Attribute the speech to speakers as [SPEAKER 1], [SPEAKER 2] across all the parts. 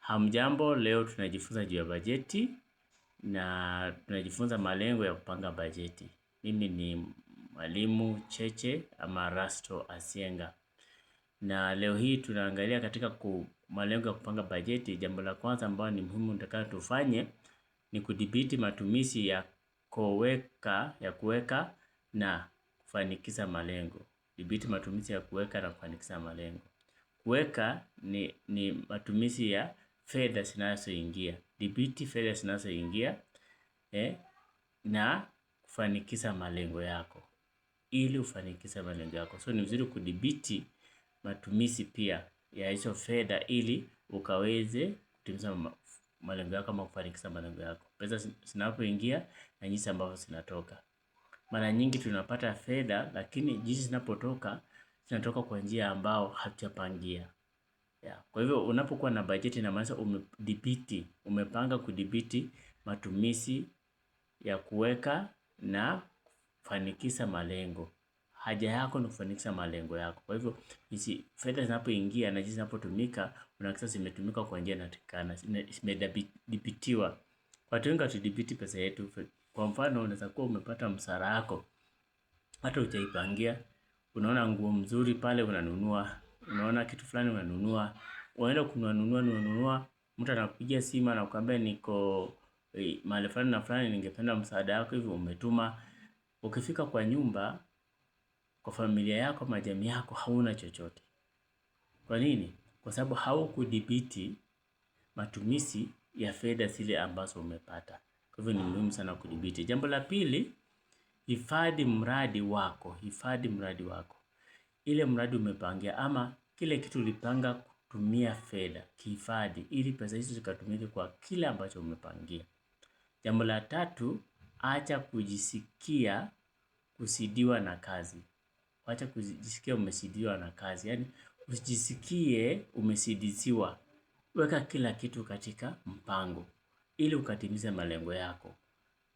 [SPEAKER 1] Hamjambo, leo tunajifunza juu ya bajeti na tunajifunza malengo ya kupanga bajeti. Mimi ni Mwalimu Cheche ama Rasto Asienga. Na leo hii tunaangalia katika malengo ya kupanga bajeti. Jambo la kwanza ambalo ni muhimu nitakalo tufanye ni kudhibiti matumizi ya kuweka na kufanikisha malengo. Dhibiti matumizi ya kuweka na kufanikisha malengo. Kuweka ni matumizi ya fedha zinazoingia. Dhibiti fedha zinazoingia na kufanikisha malengo yako. Ili ufanikishe malengo yako. So ni vizuri kudhibiti matumizi pia ya hizo fedha ili ukaweze kutimiza malengo yako ama kufanikisha malengo yako. Pesa zinapoingia na jinsi ambavyo zinatoka. Mara nyingi tunapata fedha lakini jinsi zinatoka kwa njia ambao hatujapangia. Kwa hivyo unapokuwa na bajeti inamaanisha umepanga kudhibiti matumizi ya kuweka na kufanikisha malengo. Haja yako ni kufanikisha malengo yako. Kwa hivyo hizi fedha zinapoingia na jinsi zinapotumika unahakikisha zimetumika kwa njia inatakikana, zimedhibitiwa. Watu wengi hatudhibiti pesa yetu. Kwa mfano unaweza kuwa umepata mshahara wako hata hujaipangia. Unaona nguo mzuri pale unanunua, unaona kitu fulani unanunua, unaenda kununua, mtu anakupigia simu anakuambia niko mahali fulani na fulani ningependa msaada wako, hivi umetuma. Ukifika kwa nyumba, kwa familia yako, majamii yako, hauna chochote. Kwa nini? Kwa sababu haukudhibiti matumizi ya fedha zile ambazo umepata. Kwa hivyo ni muhimu sana kudhibiti. Jambo la pili, hifadhi mradi wako. Ile mradi umepangia ama kile kitu ulipanga kutumia fedha, kihifadhi ili pesa hizo zikatumike kwa kile ambacho umepangia. Jambo la tatu, acha kujisikia kuzidiwa na kazi. Acha kujisikia umezidiwa na kazi. Yaani usijisikie umezidiwa. Weka kila kitu katika mpango ili ukatimize malengo yako.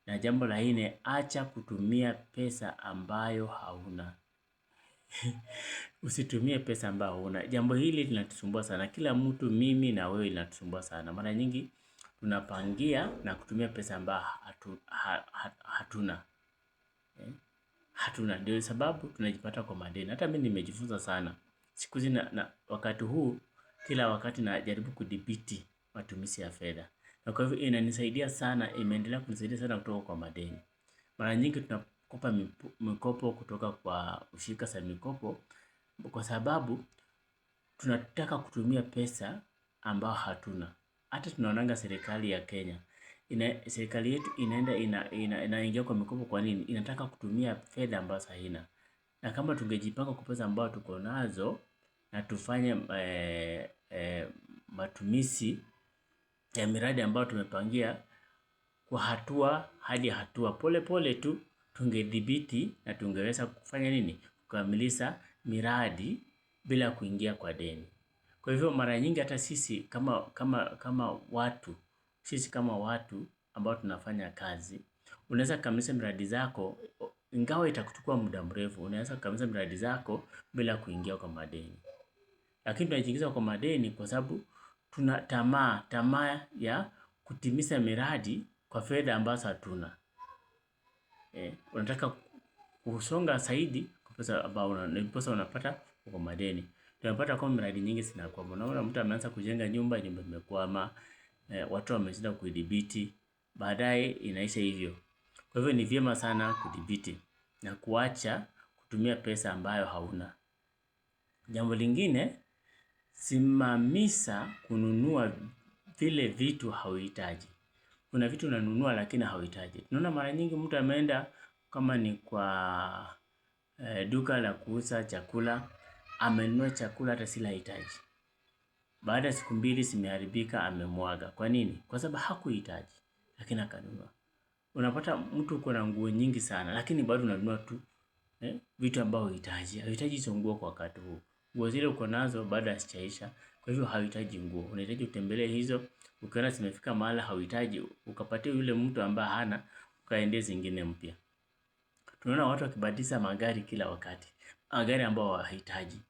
[SPEAKER 1] Na jambo la nne, acha kutumia pesa ambayo hauna. Usitumie pesa ambayo hauna. Jambo hili linatusumbua sana. Kila mtu, mimi na wewe, linatusumbua sana. Mara nyingi tunapangia na kutumia pesa ambayo hatuna. Hatuna. Ndio sababu tunajipata kwa madeni. Hata mimi nimejifunza sana. Siku hizi na wakati huu, kila wakati najaribu kudhibiti matumizi ya fedha. Na kwa hivyo inanisaidia sana, imeendelea kunisaidia sana kutoka kwa madeni. Mara nyingi tunakopa mikopo kutoka kwa ushirika za mikopo kwa sababu tunataka kutumia pesa ambayo hatuna. Hata tunaonanga serikali ya Kenya. Serikali yetu inaingia kwa mikopo kwa nini? Inataka kutumia fedha ambazo haina. Na kama tungejipanga kwa pesa ambayo tuko nazo na tufanye matumizi ya miradi ambayo tumepangia kwa hatua hadi hatua, pole pole tu tungedhibiti na tungeweza kufanya nini? Kukamilisha miradi bila kuingia kwa deni. Kwa hivyo mara nyingi hata sisi kama watu ambao tunafanya kazi, unaweza kukamilisha miradi zako ingawa itakuchukua muda mrefu, unaweza kukamilisha miradi zako bila kuingia kwa madeni. Lakini tunajiingiza kwa madeni kwa sababu tuna tamaa ya kutimiza miradi kwa fedha ambazo hatuna. Unataka kusonga zaidi kwa pesa ambayo ndiposa unapata kwa madeni. Tunapata kwa miradi nyingi zinakwama. Unaona mtu ameanza kujenga nyumba imekwama, watu wameshinda kuidhibiti, baadaye inaisha hivyo. Kwa hivyo ni vyema sana kudhibiti na kuacha kutumia pesa ambayo hauna. Jambo lingine, simamisha kununua vile vitu hauhitaji. Kuna vitu unanunua lakini hauhitaji. Tunaona mara nyingi mtu ameenda kama ni kwa duka la kuuza chakula, amenunua chakula hata si la hitaji. Baada ya siku 2 zimeharibika, amemwaga. Kwa nini? Kwa sababu hakuhitaji lakini akanunua. Unapata mtu uko na nguo nyingi sana lakini bado unanunua tu vitu ambavyo huhitaji. Hauhitaji hizo nguo kwa wakati huu. Nguo zile uko nazo bado hazijaisha. Kwa hivyo hauhitaji nguo. Unahitaji utembelee hizo. Ukiona zimefika mahali hauhitaji, ukapatia yule mtu ambaye hana, ukaendee zingine mpya. Tunaona watu wakibadilisha magari kila wakati. Magari ambayo hawahitaji.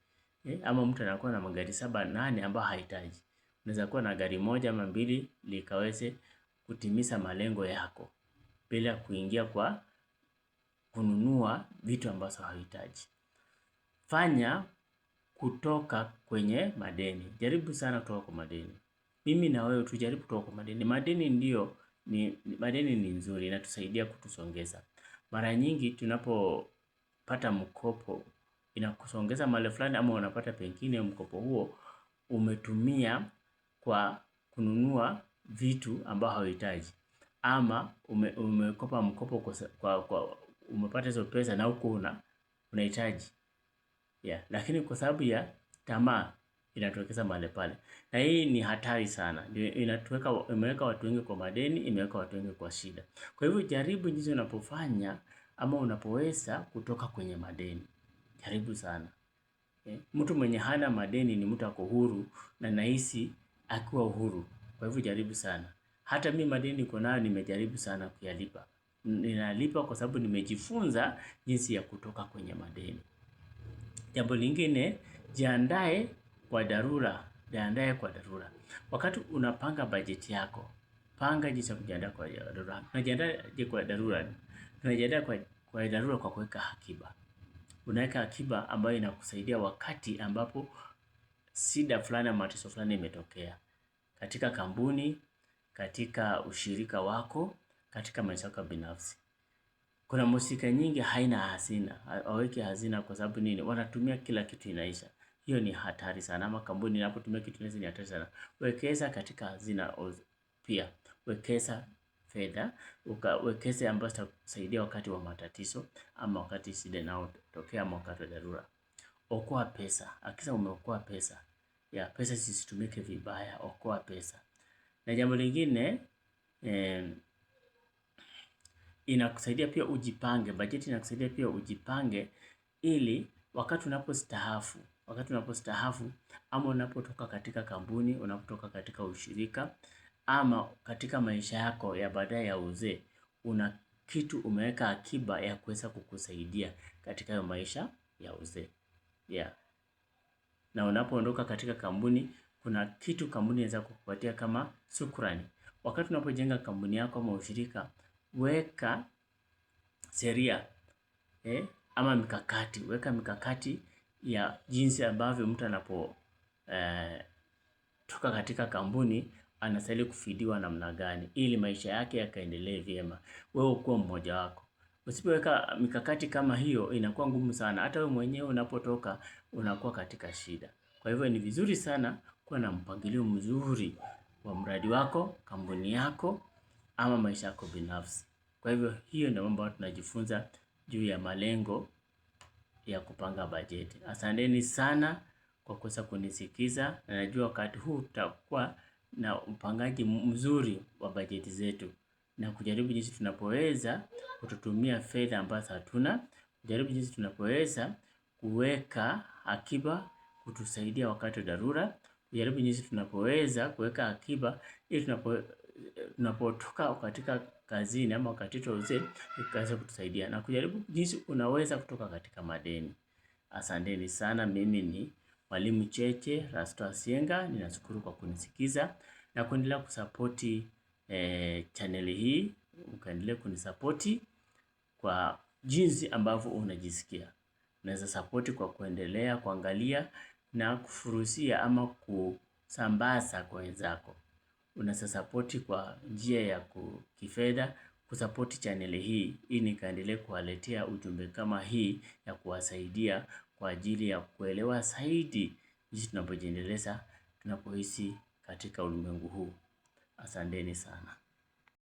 [SPEAKER 1] Ama mtu anakuwa na magari 7, 8 ambayo hahitaji. Unaweza kuwa na gari moja ama mbili likaweze kutimiza malengo yako bila kuingia kwa kununua vitu ambazo hauhitaji. Fanya kutoka kwenye madeni. Jaribu sana kutoka kwa madeni. Mimi na wewe tujaribu kutoka kwa madeni. Madeni ni nzuri, inatusaidia kutusongeza. Mara nyingi tunapopata mkopo inakusongeza mahali fulani, ama unapata pengine mkopo huo umetumia kwa kununua vitu ambao hauhitaji, ama umekopa mkopo kwa umepata hizo pesa na huko unahitaji. Lakini kwa sababu ya tamaa inatuwekeza mahali pale. Na hii ni hatari sana. Imeweka watu wengi kwa madeni, imeweka watu wengi kwa shida. Kwa hivyo jaribu jinsi unapofanya ama unapoweza kutoka kwenye madeni. Jaribu sana. Mtu mwenye hana madeni ni mtu ako huru na nahisi akiwa huru. Kwa hivyo jaribu sana. Hata mimi madeni niko nayo nimejaribu sana kuyalipa. Ninalipa kwa sababu nimejifunza jinsi ya kutoka kwenye madeni. Jambo lingine, jiandae kwa dharura. Wakati unapanga bajeti yako, panga jinsi ya kujiandaa kwa dharura. Unajiandaje kwa dharura? Tunajiandaa kwa dharura kwa kuweka akiba. Unaweka akiba ambayo inakusaidia wakati ambapo shida fulani ama tatizo fulani imetokea. Katika kampuni, katika ushirika wako, katika maisha yako binafsi. Kuna mashirika nyingi haina hazina, hawaweki hazina kwa sababu nini? Wanatumia kila kitu inaisha. Hiyo ni hatari sana. Ama kampuni inapotumia kitu inaisha ni hatari sana. Wekeza katika hazina pia. Wekeza fedha, wekeza ambazo zitakusaidia wakati wa matatizo, ama wakati shida inayotokea, ama wakati wa dharura. Okoa pesa. Hakikisha umeokoa pesa. Pesa zisitumike vibaya, okoa pesa. Na jambo lingine, inakusaidia pia ujipange. Bajeti inakusaidia pia ujipange ili wakati unapostaafu ama unapotoka katika kampuni, unapotoka katika ushirika, ama katika maisha yako ya baadaye ya uzee, una kitu umeweka akiba ya kuweza kukusaidia katika hayo maisha ya uzee. Na unapoondoka katika kampuni, kuna kitu kampuni inaweza kukupatia kama shukrani. Wakati unapojenga kampuni yako ama ushirika, weka sheria ama mikakati. Weka mikakati ya jinsi ambavyo mtu anapotoka katika kampuni anastahili kufidiwa namna gani, ili maisha yake yakaendelee vyema. Wewe ukuwa mmoja wako. Usipoweka mikakati kama hiyo, inakuwa ngumu sana. Hata wewe mwenyewe unapotoka unakuwa katika shida. Kwa hivyo ni vizuri sana kuwa na mpangilio mzuri wa mradi wako, kampuni yako, ama maisha yako binafsi. Kwa hivyo hiyo ndio mambo tunajifunza juu ya malengo ya kupanga bajeti. Asanteni sana kwa kuweza kunisikiza, na najua wakati huu tutakuwa na upangaji mzuri wa bajeti zetu, na kujaribu jinsi tunapoweza kututumia fedha ambazo hatuna, kujaribu jinsi tunapoweza kuweka akiba kutusaidia wakati wa dharura, kujaribu jinsi tunapoweza kuweka akiba ili tunapotoka katika kazini ama wakati wa uzee ikaweza kutusaidia, na kujaribu jinsi unaweza kutoka katika madeni. Asanteni sana. Mimi ni Mwalimu Cheche Rasto Asienga. Ninashukuru kwa kunisikiza na kuendelea kusapoti chaneli hii. Ukaendelea kunisapoti kwa jinsi ambavyo unajisikia. Unaweza sapoti kwa kuendelea kuangalia na kufurusia ama kusambaza kwa wenzako. Unaweza sapoti kwa njia ya kifedha, kusapoti chaneli hii ili nikaendelee kuwaletea ujumbe kama hii ya kuwasaidia kwa ajili ya kuelewa zaidi jinsi tunapojiendeleza, tunapoishi katika ulimwengu huu. Asanteni sana.